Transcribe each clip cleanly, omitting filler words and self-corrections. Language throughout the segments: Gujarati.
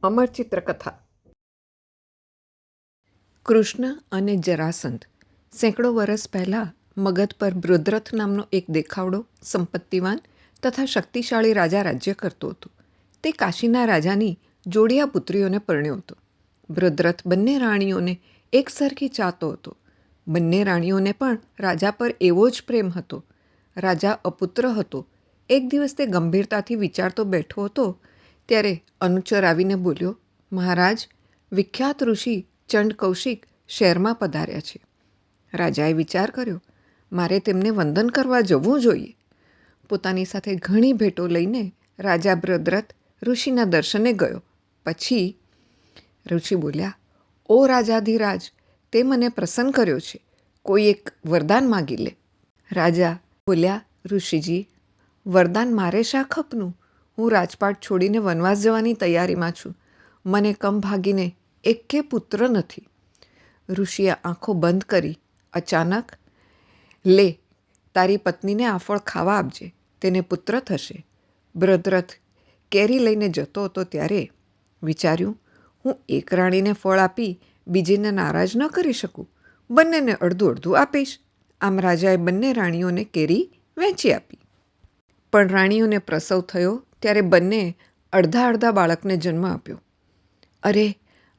અમર ચિત્રકથા. કૃષ્ણ અને જરાસંધ. સેંકડો વર્ષ પહેલાં મગધ પર બૃદ્રથ નામનો એક દેખાવડો, સંપત્તિવાન તથા શક્તિશાળી રાજા રાજ્ય કરતો હતો. તે કાશીના રાજાની જોડિયા પુત્રીઓને પરણ્યો હતો. બૃદ્રથ બંને રાણીઓને એકસરખી ચાહતો હતો. બંને રાણીઓને પણ રાજા પર એવો જ પ્રેમ હતો. રાજા અપુત્ર હતો. એક દિવસ તે ગંભીરતાથી વિચારતો બેઠો હતો ત્યારે અનુચર આવીને બોલ્યો, મહારાજ, વિખ્યાત ઋષિ ચંડ કૌશિક શહેરમાં પધાર્યા છે. રાજાએ વિચાર કર્યો, મારે તેમને વંદન કરવા જવું જોઈએ. પોતાની સાથે ઘણી ભેટો લઈને રાજા બૃદ્રથ ઋષિના દર્શને ગયો. પછી ઋષિ બોલ્યા, ઓ રાજાધિરાજ, તે મને પ્રસન્ન કર્યો છે. કોઈ એક વરદાન માગી લે. રાજા બોલ્યા, ઋષિજી, વરદાન મારે શા ખપનું? હું રાજપાટ છોડીને વનવાસ જવાની તૈયારીમાં છું. મને કમ ભાગીને એકે પુત્ર નથી. ઋષિએ આંખો બંધ કરી અચાનક, લે, તારી પત્નીને આ ફળ ખાવા આપજે, તેને પુત્ર થશે. બૃદ્રથ કેરી લઈને જતો હતો ત્યારે વિચાર્યું, હું એક રાણીને ફળ આપી બીજીને નારાજ ન કરી શકું. બંનેને અડધું અડધું આપીશ. આમ રાજાએ બંને રાણીઓને કેરી વહેંચી આપી. પણ રાણીઓને પ્રસવ થયો ત્યારે બંને અડધા અડધા બાળકને જન્મ આપ્યો. અરે,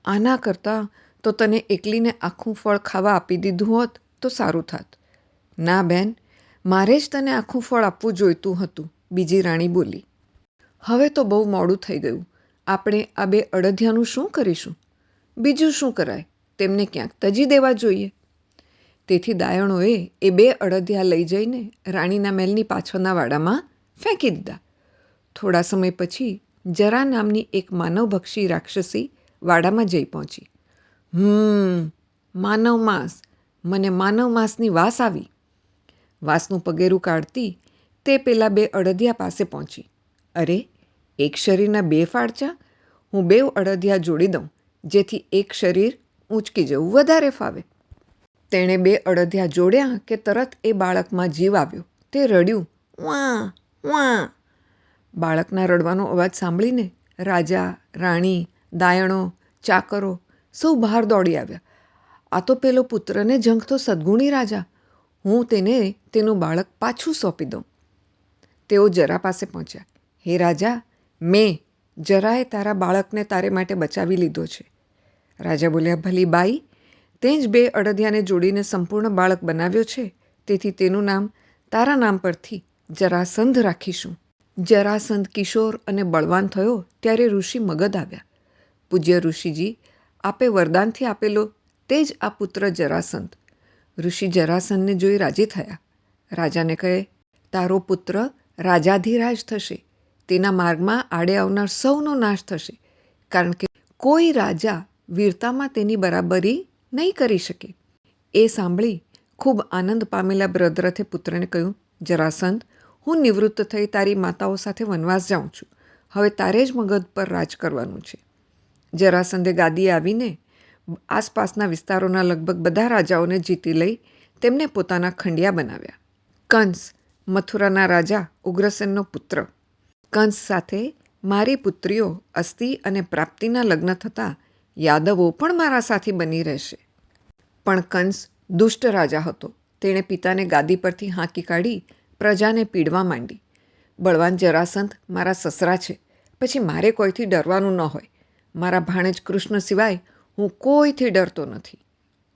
આના કરતાં તો તને એકલીને આખું ફળ ખાવા આપી દીધું હોત તો સારું થાત. ના બેન, મારે જ તને આખું ફળ આપવું જોઈતું હતું, બીજી રાણી બોલી. હવે તો બહુ મોડું થઈ ગયું. આપણે આ બે અડધિયાનું શું કરીશું? બીજું શું કરાય? તેમને ક્યાંક તજી દેવા જોઈએ. તેથી દાયણોએ એ બે અડધિયા લઈ જઈને રાણીના મહેલની પાછળના વાડામાં ફેંકી દીધા. થોડા સમય પછી જરા નામની એક માનવભક્ષી રાક્ષસી વાડામાં જઈ પહોંચી. માનવ માંસ, મને માનવ માંસની વાસ આવી. વાસનું પગેરું કાઢતી તે પેલા બે અડધિયા પાસે પહોંચી. અરે, એક શરીરના બે ફાળચા? હું બે અડધિયા જોડી દઉં, જેથી એક શરીર ઊંચકી જવું વધારે ફાવે. તેણે બે અડધિયા જોડ્યા કે તરત એ બાળકમાં જીવ આવ્યો. તે રડ્યું, વાં વાં. બાળકના રડવાનો અવાજ સાંભળીને રાજા, રાણી, દાયણો, ચાકરો સૌ બહાર દોડી આવ્યા. આ તો પેલો પુત્રને ઝંખતો સદ્ગુણી રાજા. હું તેને તેનું બાળક પાછું સોંપી દઉં. તેઓ જરા પાસે પહોંચ્યા. હે રાજા, મેં જરાએ તારા બાળકને તારે માટે બચાવી લીધો છે. રાજા બોલ્યા, ભલી બાઈ, તે જ બે અડધિયાને જોડીને સંપૂર્ણ બાળક બનાવ્યો છે, તેથી તેનું નામ તારા નામ પરથી જરાસંધ રાખીશું. જરાસંધ કિશોર અને બળવાન થયો ત્યારે ઋષિ મગધ આવ્યા. પૂજ્ય ઋષિજી, આપે વરદાનથી આપેલો તે જ આ પુત્ર જરાસંધ. ઋષિ જરાસંધને જોઈ રાજી થયા. રાજાને કહે, તારો પુત્ર રાજાધિરાજ થશે. તેના માર્ગમાં આડે આવનાર સૌનો નાશ થશે, કારણ કે કોઈ રાજા વીરતામાં તેની બરાબરી નહીં કરી શકે. એ સાંભળી ખૂબ આનંદ પામેલા બૃદ્રથે પુત્રને કહ્યું, જરાસંધ, હું નિવૃત્ત થઈ તારી માતાઓ સાથે વનવાસ જાઉં છું. હવે તારે જ મગધ પર રાજ કરવાનું છે. જરાસંધે ગાદીએ આવીને આસપાસના વિસ્તારોના લગભગ બધા રાજાઓને જીતી લઈ તેમને પોતાના ખંડિયા બનાવ્યા. કંસ, મથુરાના રાજા ઉગ્રસેનનો પુત્ર. કંસ સાથે મારી પુત્રીઓ અસ્તિ અને પ્રાપ્તિના લગ્ન થતાં યાદવો પણ મારા સાથી બની રહેશે. પણ કંસ દુષ્ટ રાજા હતો. તેણે પિતાને ગાદી પરથી હાંકી કાઢી પ્રજાને પીડવા માંડી. બળવાન જરાસંધ મારા સસરા છે, પછી મારે કોઈથી ડરવાનું ન હોય. મારા ભાણેજ કૃષ્ણ સિવાય હું કોઈથી ડરતો નથી.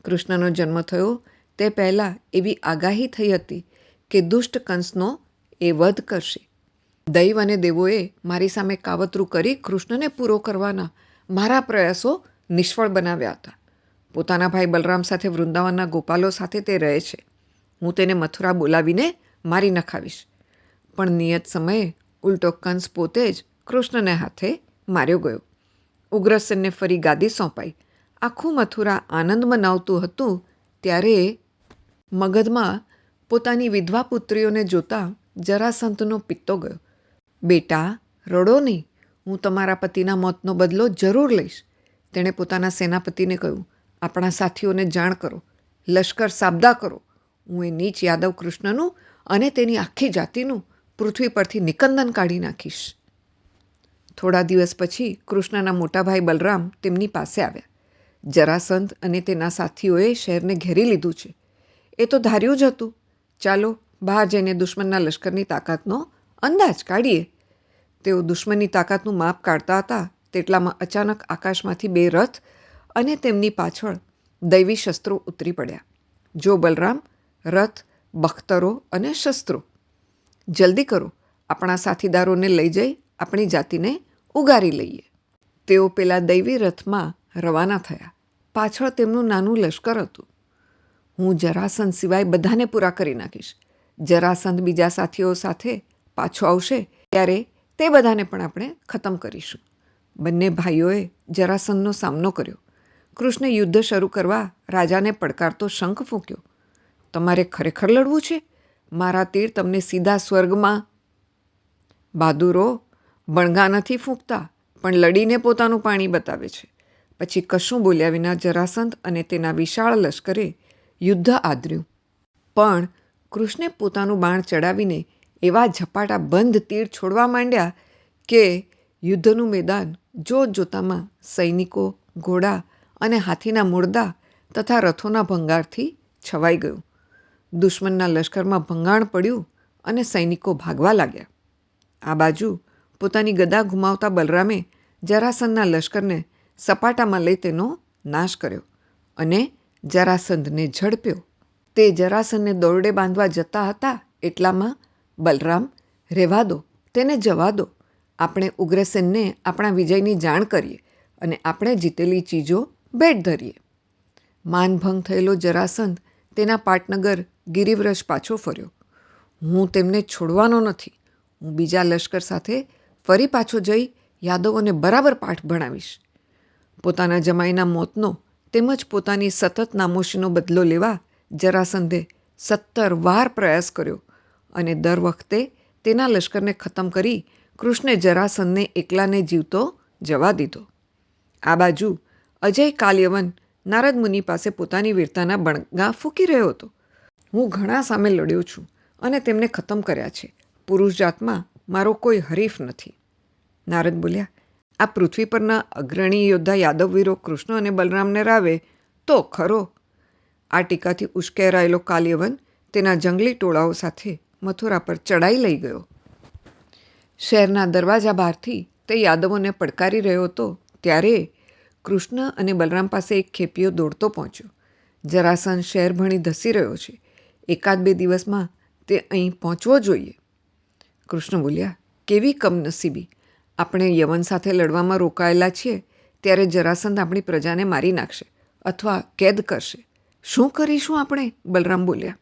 કૃષ્ણનો જન્મ થયો તે પહેલાં એવી આગાહી થઈ હતી કે દુષ્ટ કંસનો એ વધ કરશે. દૈવ અને દેવોએ મારી સામે કાવતરું કરી કૃષ્ણને પૂરો કરવાના મારા પ્રયાસો નિષ્ફળ બનાવ્યા હતા. પોતાના ભાઈ બલરામ સાથે વૃંદાવનના ગોપાલો સાથે તે રહે છે. હું તેને મથુરા બોલાવીને મારી નખાવીશ. પણ નિયત સમયે ઉલટો કંસ પોતે જ કૃષ્ણને હાથે માર્યો ગયો. ઉગ્રસેનને ફરી ગાદી સોંપાઈ. આખું મથુરા આનંદ મનાવતું હતું ત્યારે મગધમાં પોતાની વિધવા પુત્રીઓને જોતા જરાસંધનો પિત્તો ગયો. બેટા, રડો નહીં, હું તમારા પતિના મોતનો બદલો જરૂર લઈશ. તેણે પોતાના સેનાપતિને કહ્યું, આપણા સાથીઓને જાણ કરો, લશ્કર સાબદા કરો. હું એ નીચ યાદવ કૃષ્ણનું અને તેની આખી જાતિનું પૃથ્વી પરથી નિકંદન કાઢી નાખીશ. થોડા દિવસ પછી કૃષ્ણના મોટા ભાઈ બલરામ તેમની પાસે આવ્યા. જરાસંધ અને તેના સાથીઓએ શહેરને ઘેરી લીધું છે. એ તો ધાર્યું જ હતું. ચાલો બહાર જઈને દુશ્મનના લશ્કરની તાકાતનો અંદાજ કાઢીએ. તેઓ દુશ્મનની તાકાતનું માપ કાઢતા હતા તેટલામાં અચાનક આકાશમાંથી 2 રથ અને તેમની પાછળ દૈવી શસ્ત્રો ઉતરી પડ્યા. જો બલરામ, રથ, બખ્તરો અને શસ્ત્રો. જલ્દી કરો, આપણા સાથીદારોને લઈ જઈ આપણી જાતિને ઉગારી લઈએ. તેઓ પેલા દૈવી રથમાં રવાના થયા. પાછળ તેમનું નાનું લશ્કર હતું. હું જરાસંધ સિવાય બધાને પૂરા કરી નાખીશ. જરાસંધ બીજા સાથીઓ સાથે પાછો આવશે ત્યારે તે બધાને પણ આપણે ખતમ કરીશું. બંને ભાઈઓએ જરાસંધનો સામનો કર્યો. કૃષ્ણે યુદ્ધ શરૂ કરવા રાજાને પડકારતો શંખ ફૂંક્યો. તમારે ખરેખર લડવું છે? મારા તીર તમને સીધા સ્વર્ગમાં. બહાદુરો બણગા નથી ફૂંકતા, પણ લડીને પોતાનું પાણી બતાવે છે. પછી કશું બોલ્યા વિના જરાસંધ અને તેના વિશાળ લશ્કરે યુદ્ધ આદર્યું. પણ કૃષ્ણે પોતાનું બાણ ચડાવીને એવા ઝપાટા બંધ તીર છોડવા માંડ્યા કે યુદ્ધનું મેદાન જોતજોતામાં સૈનિકો, ઘોડા અને હાથીના મૂળદા તથા રથોના ભંગારથી છવાઈ ગયું. દુશ્મનના લશ્કરમાં ભંગાણ પડ્યું અને સૈનિકો ભાગવા લાગ્યા. આ બાજુ પોતાની ગદા ઘુમાવતા બલરામે જરાસંધના લશ્કરને સપાટામાં લઈ તેનો નાશ કર્યો અને જરાસંધને ઝડપ્યો. તે જરાસંધને દોરડે બાંધવા જતા હતા એટલામાં બલરામ, રહેવા દો, તેને જવા દો. આપણે ઉગ્રસેનને આપણા વિજયની જાણ કરીએ અને આપણે જીતેલી ચીજો ભેટ ધરીએ. માનભંગ થયેલો જરાસંધ તેના પાટનગર ગિરિવ્રજ પાછો ફર્યો. હું તેમને છોડવાનો નથી. હું બીજા લશ્કર સાથે ફરી પાછો જઈ યાદવોને બરાબર પાઠ ભણાવીશ. પોતાના જમાઈના મોતનો તેમજ પોતાની સતત નામોશીનો બદલો લેવા જરાસંધે 17 વાર પ્રયાસ કર્યો અને દર વખતે તેના લશ્કરને ખતમ કરી કૃષ્ણે જરાસંધને એકલાને જીવતો જવા દીધો. આ બાજુ અજય કાલ્યવન નારદ મુનિ પાસે પોતાની વીરતાના બણગા ફૂંકી રહ્યો હતો. હું ઘણા સામે લડ્યો છું અને તેમને ખતમ કર્યા છે. પુરુષ જાતમાં મારો કોઈ હરીફ નથી. નારદ બોલ્યા, આ પૃથ્વી પરના અગ્રણી યોદ્ધા યાદવવીરો કૃષ્ણ અને બલરામને રાવે તો ખરો. આ ટીકાથી ઉશ્કેરાયેલો કાલ્યવન તેના જંગલી ટોળાઓ સાથે મથુરા પર ચડાઈ લઈ ગયો. શહેરના દરવાજા બહારથી તે યાદવોને પડકારી રહ્યો હતો ત્યારે કૃષ્ણ અને બલરામ પાસે એક ખેપિયો દોડતો પહોંચ્યો. જરાસંધ શહેર ભણી ધસી રહ્યો છે. 1-2 દિવસમાં તે અહીં પહોંચવો જોઈએ. કૃષ્ણ બોલ્યા, કેવી કમનસીબી! આપણે યવન સાથે લડવામાં રોકાયેલા છીએ ત્યારે જરાસંધ આપણી પ્રજાને મારી નાખશે અથવા કેદ કરશે. શું કરીશું આપણે? બલરામ બોલ્યા.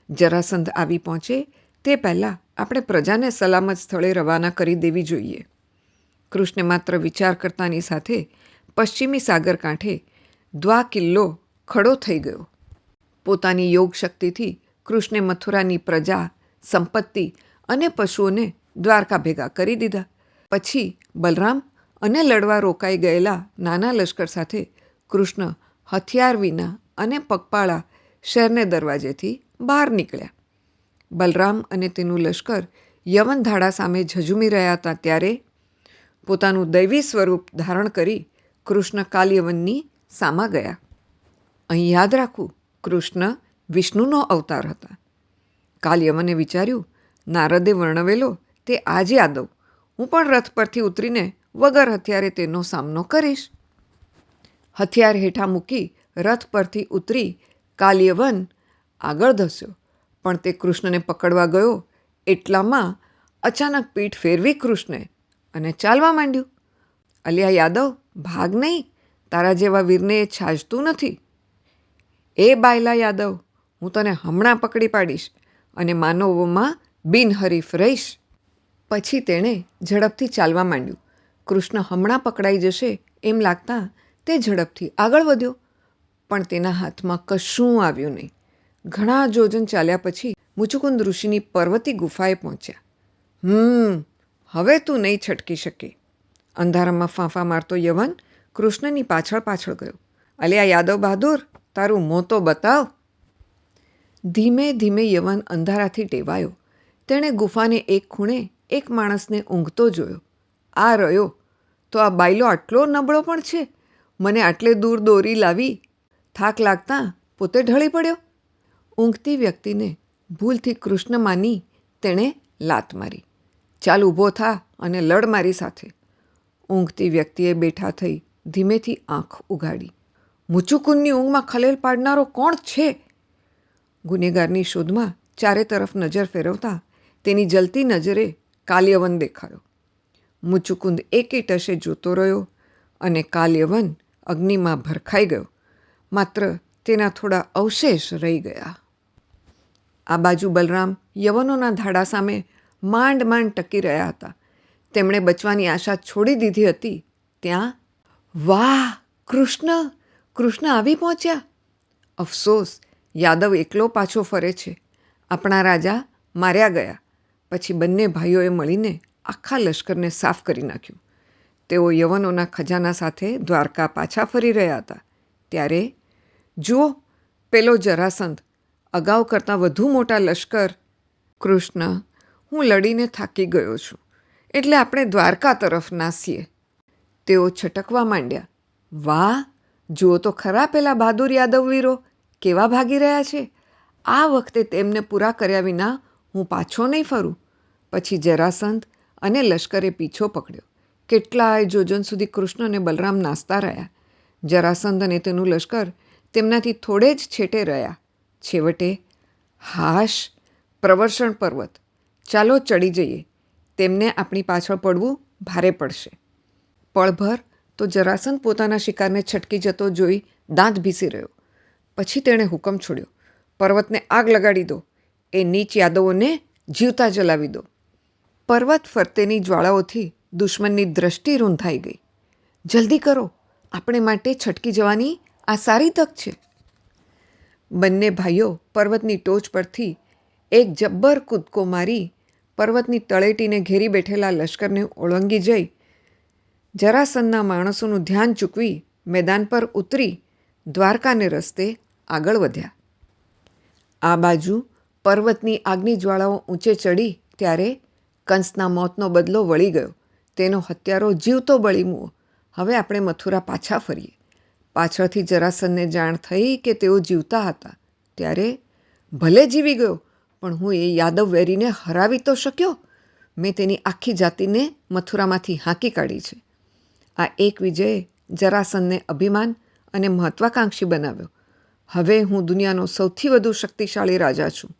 જરાસંધ આવી પહોંચે તે પહેલાં આપણે પ્રજાને સલામત સ્થળે રવાના કરી દેવી જોઈએ. કૃષ્ણે માત્ર વિચાર કરતાની સાથે પશ્ચિમી સાગર કાંઠે દ્વા કિલ્લો ખડો થઈ ગયો. પોતાની યોગ શક્તિથી કૃષ્ણે મથુરાની પ્રજા, સંપત્તિ અને પશુઓને દ્વારકા ભેગા કરી દીધા. પછી બલરામ અને લડવા રોકાઈ ગયેલા નાના લશ્કર સાથે કૃષ્ણ હથિયાર વિના અને પગપાળા શહેરને દરવાજેથી બહાર નીકળ્યા. બલરામ અને તેનું લશ્કર યવન ધાડા સામે ઝઝૂમી રહ્યા હતા ત્યારે પોતાનું દૈવી સ્વરૂપ ધારણ કરી કૃષ્ણ કાલ્યવનની સામા ગયા. અહીં યાદ રાખવું, કૃષ્ણ વિષ્ણુનો અવતાર હતા. કાલ્યવને વિચાર્યું, નારદે વર્ણવેલો તે આ જ યાદવ. હું પણ રથ પરથી ઉતરીને વગર હથિયારે તેનો સામનો કરીશ. હથિયાર હેઠા મૂકી રથ પરથી ઉતરી કાલ્યવન આગળ ધસ્યો, પણ તે કૃષ્ણને પકડવા ગયો એટલામાં અચાનક પીઠ ફેરવી કૃષ્ણે અને ચાલવા માંડ્યું. અલ્યા યાદવ, ભાગ નહીં, તારા જેવા વીરને એ છાજતું નથી. એ બાયલા યાદવ, હું તને હમણાં પકડી પાડીશ અને માનવોમાં બિનહરીફ રહીશ. પછી તેણે ઝડપથી ચાલવા માંડ્યું. કૃષ્ણ હમણાં પકડાઈ જશે એમ લાગતા તે ઝડપથી આગળ વધ્યો, પણ તેના હાથમાં કશું આવ્યું નહીં. ઘણા જોજન ચાલ્યા પછી મુચુકુંદ ઋષિની પર્વતી ગુફાએ પહોંચ્યા. હવે તું નહીં છટકી શકે. અંધારામાં ફાંફા મારતો યવન કૃષ્ણની પાછળ પાછળ ગયો. અલ્યા યાદવ બહાદુર, તારું મોં તો બતાવ. ધીમે ધીમે યવન અંધારાથી ટેવાયો. તેણે ગુફાને એક ખૂણે એક માણસને ઊંઘતો જોયો. આ રહ્યો તો આ બાયલો આટલો નબળો પણ છે, મને આટલે દૂર દોરી લાવી. થાક લાગતા પોતે ઢળી પડ્યો. ઊંઘતી વ્યક્તિને ભૂલથી કૃષ્ણ માની તેણે લાત મારી. ચાલ ઊભો થા અને લડ મારી સાથે. ઊંઘતી વ્યક્તિએ બેઠા થઈ ધીમેથી આંખ ઉઘાડી. મુચુકુંદની ઊંઘમાં ખલેલ પાડનારો કોણ છે? ગુનેગારની શોધમાં ચારે તરફ નજર ફેરવતા તેની જલતી નજરે કાલ્યવન દેખાયો. મુચુકુંદ એકે ટશે જોતો રહ્યો અને કાલ્યવન અગ્નિમાં ભરખાઈ ગયો. માત્ર તેના થોડા અવશેષ રહી ગયા. આ બાજુ બલરામ યવનોના ધાડા સામે માંડ માંડ ટકી રહ્યા હતા. તેમણે બચવાની આશા છોડી દીધી હતી ત્યાં વાહ! કૃષ્ણ! કૃષ્ણ આવી પહોંચ્યા. અફસોસ, યાદવ એકલો પાછો ફરે છે. આપણા રાજા માર્યા ગયા. પછી બંને ભાઈઓએ મળીને આખા લશ્કરને સાફ કરી નાખ્યું. તેઓ યવનોના ખજાના સાથે દ્વારકા પાછા ફરી રહ્યા હતા. ત્યારે જુઓ, પેલો જરાસંધ, અગાઉ કરતાં વધુ મોટા લશ્કર. કૃષ્ણ, હું લડીને થાકી ગયો છું, એટલે આપણે દ્વારકા તરફ નાસીએ. તેઓ છટકવા માંડ્યા. વાહ! જુઓ તો ખરા પેલા બહાદુર યાદવ વીરો કેવા ભાગી રહ્યા છે. આ વખતે તેમને પૂરા કર્યા વિના હું પાછો નહીં ફરું. પછી જરાસંધ અને લશ્કરે પીછો પકડ્યો. કેટલાય જોજન સુધી કૃષ્ણ અને બલરામ નાસતા રહ્યા. જરાસંધ અને તેનું લશ્કર તેમનાથી થોડે જ છેટે રહ્યા. છેવટે, હાશ! પ્રવર્ષણ પર્વત, ચાલો ચડી જઈએ. તેમને આપણી પાછળ પડવું ભારે પડશે. પળભર તો જરાસંધ પોતાના શિકારને છટકી જતો જોઈ દાંત ભીસી રહ્યો. પછી તેણે હુકમ છોડ્યો, પર્વતને આગ લગાડી દો. એ નીચ યાદવોને જીવતા જલાવી દો. પર્વત ફરતેની જ્વાળાઓથી દુશ્મનની દ્રષ્ટિ રૂંધાઈ ગઈ. જલ્દી કરો, આપણે માટે છટકી જવાની આ સારી તક છે. બંને ભાઈઓ પર્વતની ટોચ પરથી એક જબ્બર કૂદકો મારી પર્વતની તળેટીને ઘેરી બેઠેલા લશ્કરને ઓળંગી જઈ જરાસંધના માણસોનું ધ્યાન ચૂકવી મેદાન પર ઉતરી દ્વારકાને રસ્તે આગળ વધ્યા. આ બાજુ પર્વતની આગની જ્વાળાઓ ઊંચે ચડી ત્યારે કંસના મોતનો બદલો વળી ગયો. તેનો હત્યારો જીવતો બળી મૂઓ. હવે આપણે મથુરા પાછા ફરીએ. પાછળથી જરાસંધને જાણ થઈ કે તેઓ જીવતા હતા ત્યારે ભલે જીવી ગયો, પણ હું એ યાદવ વેરીને હરાવી તો શક્યો. મેં તેની આખી જાતિને મથુરામાંથી હાંકી કાઢી છે. આ એક વિજયે જરાસંધને અભિમાન અને મહત્વાકાંક્ષી બનાવ્યો. હવે હું દુનિયાનો સૌથી વધુ શક્તિશાળી રાજા છું.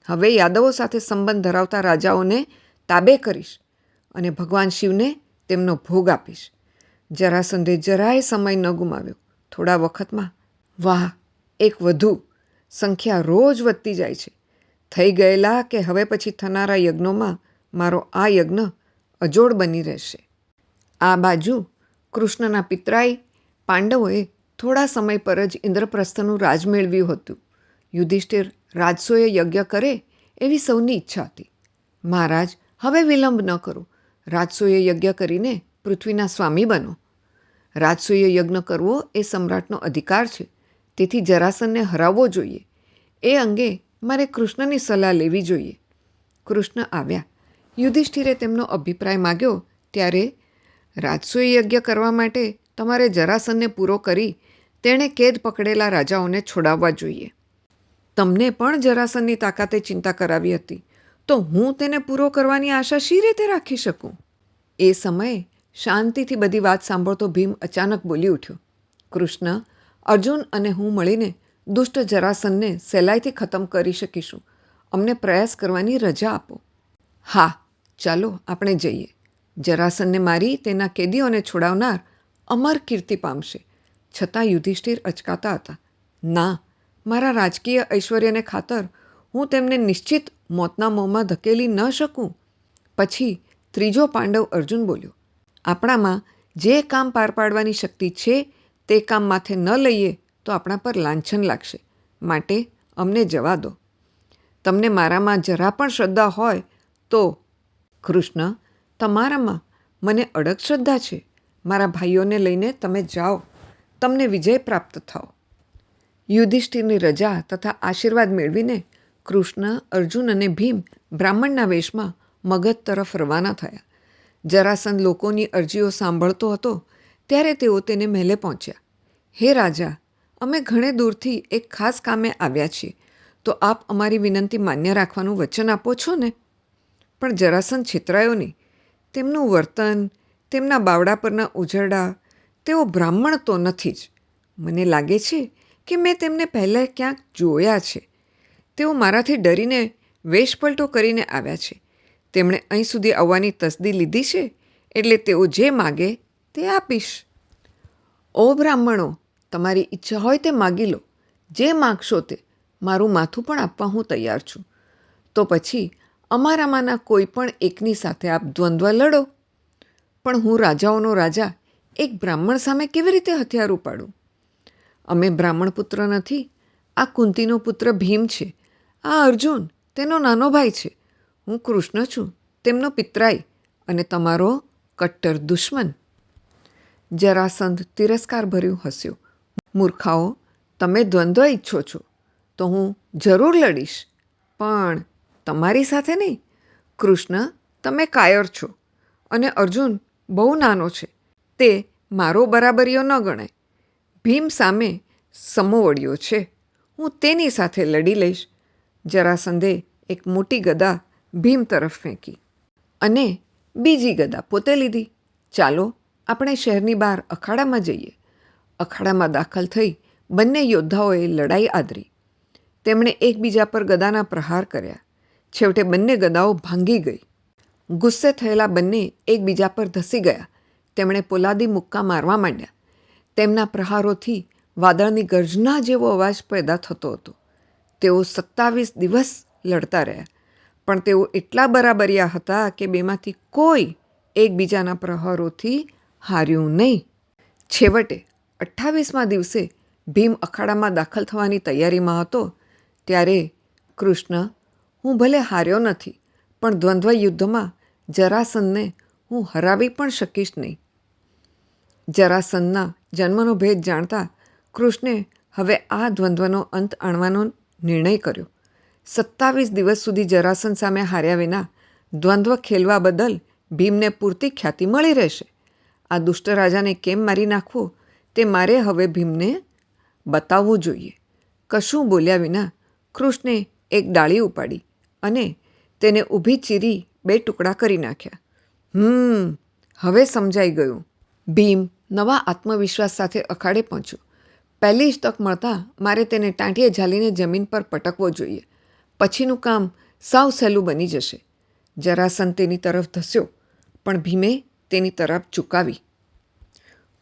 હવે યાદવો સાથે સંબંધ ધરાવતા રાજાઓને તાબે કરીશ અને ભગવાન શિવને તેમનો ભોગ આપીશ. જરાસંધે જરાય સમય ન ગુમાવ્યો. થોડા વખતમાં વાહ, એક વધુ. સંખ્યા રોજ વધતી જાય છે. થઈ ગયેલા કે હવે પછી થનારા યજ્ઞોમાં મારો આ યજ્ઞ અજોડ બની રહેશે. આ બાજુ કૃષ્ણના પિતરાઈ પાંડવોએ થોડા સમય પર જ ઇન્દ્રપ્રસ્થનું રાજ મેળવ્યું હતું. યુધિષ્ઠિર રાજસોએ યજ્ઞ કરે એવી સૌની ઈચ્છા હતી. મહારાજ, હવે વિલંબ ન કરો. રાજસોએ યજ્ઞ કરીને પૃથ્વીના સ્વામી બનો. રાજસૂય યજ્ઞ કરવો એ સમ્રાટનો અધિકાર છે. તેથી જરાસંધને હરાવવો જોઈએ. એ અંગે મારે કૃષ્ણની સલાહ લેવી જોઈએ. કૃષ્ણ આવ્યા. યુધિષ્ઠિરે તેમનો અભિપ્રાય માગ્યો ત્યારે રાજસૂય યજ્ઞ કરવા માટે તમારે જરાસંધને પૂરો કરી તેણે કેદ પકડેલા રાજાઓને છોડાવવા જોઈએ. તમને પણ જરાસંધની તાકાતે ચિંતા કરાવી હતી, તો હું તેને પૂરો કરવાની આશા શી રીતે રાખી શકું? એ સમયે શાંતિથી બધી વાત સાંભળતો ભીમ અચાનક બોલી ઉઠ્યો. કૃષ્ણ, અર્જુન અને હું મળીને દુષ્ટ જરાસંધને સહેલાઈથી ખતમ કરી શકીશું. અમને પ્રયાસ કરવાની રજા આપો. હા, ચાલો આપણે જઈએ. જરાસંધને મારી તેના કેદીઓને છોડાવનાર અમર કીર્તિ પામશે. છતાં યુધિષ્ઠિર અચકાતા હતા. ના, મારા રાજકીય ઐશ્વર્યને ખાતર હું તેમને નિશ્ચિત મોતના મોંમાં ધકેલી ન શકું. પછી ત્રીજો પાંડવ અર્જુન બોલ્યો. આપણામાં જે કામ પાર પાડવાની શક્તિ છે તે કામ માથે ન લઈએ તો આપણા પર લાંછન લાગશે. માટે અમને જવા દો. તમને મારામાં જરા પણ શ્રદ્ધા હોય તો. કૃષ્ણ, તમારામાં મને અડગ શ્રદ્ધા છે. મારા ભાઈઓને લઈને તમે જાઓ. તમને વિજય પ્રાપ્ત થાઓ. યુધિષ્ઠિરની રજા તથા આશીર્વાદ મેળવીને કૃષ્ણ, અર્જુન અને ભીમ બ્રાહ્મણના વેશમાં મગધ તરફ રવાના થયા. જરાસંધ લોકોની અરજીઓ સાંભળતો હતો ત્યારે તેઓ તેને મહેલે પહોંચ્યા. હે રાજા, અમે ઘણે દૂરથી એક ખાસ કામે આવ્યા છીએ, તો આપ અમારી વિનંતી માન્ય રાખવાનું વચન આપો છો ને? પણ જરાસંધ છેતરાયો નહીં. તેમનું વર્તન, તેમના બાવડા પરના ઉજરડા, તેઓ બ્રાહ્મણ તો નથી જ. મને લાગે છે કે મેં તેમને પહેલાં ક્યાંક જોયા છે. તેઓ મારાથી ડરીને વેશપલટો કરીને આવ્યા છે. તેમણે અહીં સુધી આવવાની તસદી લીધી છે, એટલે તેઓ જે માગે તે આપીશ. ઓ બ્રાહ્મણો, તમારી ઈચ્છા હોય તે માગી લો. જે માગશો તે. મારું માથું પણ આપવા હું તૈયાર છું. તો પછી અમારામાંના કોઈ પણ એકની સાથે આપ દ્વંદ્વ લડો. પણ હું રાજાઓનો રાજા એક બ્રાહ્મણ સામે કેવી રીતે હથિયાર ઉપાડું? અમે બ્રાહ્મણ પુત્ર નથી. આ કુંતીનો પુત્ર ભીમ છે. આ અર્જુન તેનો નાનો ભાઈ છે. હું કૃષ્ણ છું, તેમનો પિતરાઈ, અને તમારો કટ્ટર દુશ્મન. જરાસંધ તિરસ્કારભર્યું હસ્યો. મૂર્ખાઓ, તમે દ્વંદ્વ ઈચ્છો છો તો હું જરૂર લડીશ, પણ તમારી સાથે નહીં. કૃષ્ણ, તમે કાયર છો, અને અર્જુન બહુ નાનો છે. તે મારો બરાબરીયો ન ગણાય. ભીમ સામે સમોવડિયો છે. હું તેની સાથે લડી લઈશ. જરાસંધે એક મોટી ગદા ભીમ તરફ ફેંકી અને બીજી ગદા પોતે લીધી. ચાલો આપણે શહેરની બહાર અખાડામાં જઈએ. અખાડામાં દાખલ થઈ બંને યોદ્ધાઓએ લડાઈ આદરી. તેમણે એકબીજા પર ગદાના પ્રહાર કર્યા. છેવટે બંને ગદાઓ ભાંગી ગઈ. ગુસ્સે થયેલા બંને એકબીજા પર ધસી ગયા. તેમણે પોલાદી મુક્કા મારવા માંડ્યા. તેમના પ્રહારોથી વાદળની ગર્જના જેવો અવાજ પેદા થતો હતો. તેઓ 27 દિવસ લડતા રહ્યા, પણ તેઓ એટલા બરાબરિયા હતા કે બેમાંથી કોઈ એકબીજાના પ્રહારોથી હાર્યું નહીં. છેવટે 28મા દિવસે ભીમ અખાડામાં દાખલ થવાની તૈયારીમાં હતો ત્યારે કૃષ્ણ, હું ભલે હાર્યો નથી, પણ દ્વંદ્વ યુદ્ધમાં જરાસંધને હું હરાવી પણ શકીશ નહીં. જરાસંધના જન્મનો ભેદ જાણતા કૃષ્ણે હવે આ દ્વંદ્વનો અંત આણવાનો નિર્ણય કર્યો. 27 દિવસ સુધી જરાસંધ સામે હાર્યા વિના દ્વંદ્વ ખેલવા બદલ ભીમને પૂરતી ખ્યાતિ મળી રહેશે. આ દુષ્ટ રાજાને કેમ મારી નાખવો તે મારે હવે ભીમને બતાવવું જોઈએ. કશું બોલ્યા વિના કૃષ્ણે એક ડાળી ઉપાડી અને તેને ઊભી ચીરી 2 ટુકડા કરી નાખ્યા. હવે સમજાઈ ગયું. ભીમ નવા આત્મવિશ્વાસ સાથે અખાડે પહોંચ્યો. પહેલી જ તક મળતા મારે તેને ટાંટીએ ઝાલીને જમીન પર પટકવો જોઈએ. પછીનું કામ સાવ સહેલું બની જશે. જરાસંધ તેની તરફ ધસ્યો, પણ ભીમે તેની તરફ ઝુકાવી.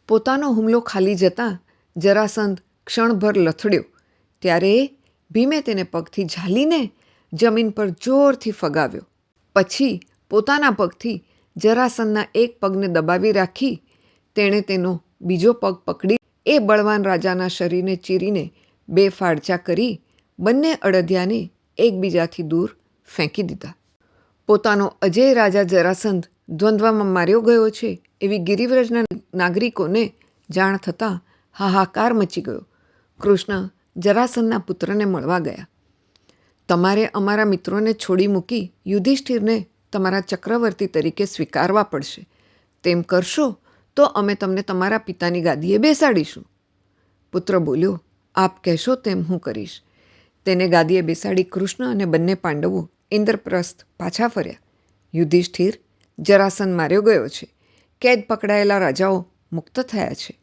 પોતાનો હુમલો ખાલી જતાં જરાસંધ ક્ષણભર લથડ્યો. ત્યારે ભીમે તેને પગથી ઝાલીને જમીન પર જોરથી ફગાવ્યો. પછી પોતાના પગથી જરાસંધના એક પગને દબાવી રાખી તેણે તેનો બીજો પગ પકડી એ બળવાન રાજાના શરીરને ચીરીને 2 ફાડચા કરી બંને અડદિયાને એકબીજાથી દૂર ફેંકી દીધા. પોતાનો અજેય રાજા જરાસંધ દ્વંદ્વમાં માર્યો ગયો છે એવી ગિરિવ્રજના નાગરિકોને જાણ થતાં હાહાકાર મચી ગયો. કૃષ્ણ જરાસંધના પુત્રને મળવા ગયા. તમારે અમારા મિત્રોને છોડી મૂકી યુધિષ્ઠિરને તમારા ચક્રવર્તી તરીકે સ્વીકારવા પડશે. તેમ કરશો તો અમે તમને તમારા પિતાની ગાદીએ બેસાડીશું. પુત્ર બોલ્યો, આપ કહેશો તેમ હું કરીશ. તેને ગાદીએ બેસાડી કૃષ્ણ અને બંને પાંડવો ઇન્દ્રપ્રસ્થ પાછા ફર્યા. યુધિષ્ઠિર, જરાસંધ માર્યો ગયો છે. કેદ પકડાયેલા રાજાઓ મુક્ત થયા છે.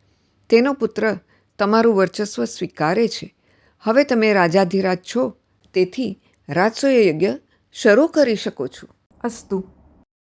તેનો પુત્ર તમારું વર્ચસ્વ સ્વીકારે છે. હવે તમે રાજાધિરાજ છો, તેથી રાજસૂય યજ્ઞ શરૂ કરી શકો છો. અસ્તુ.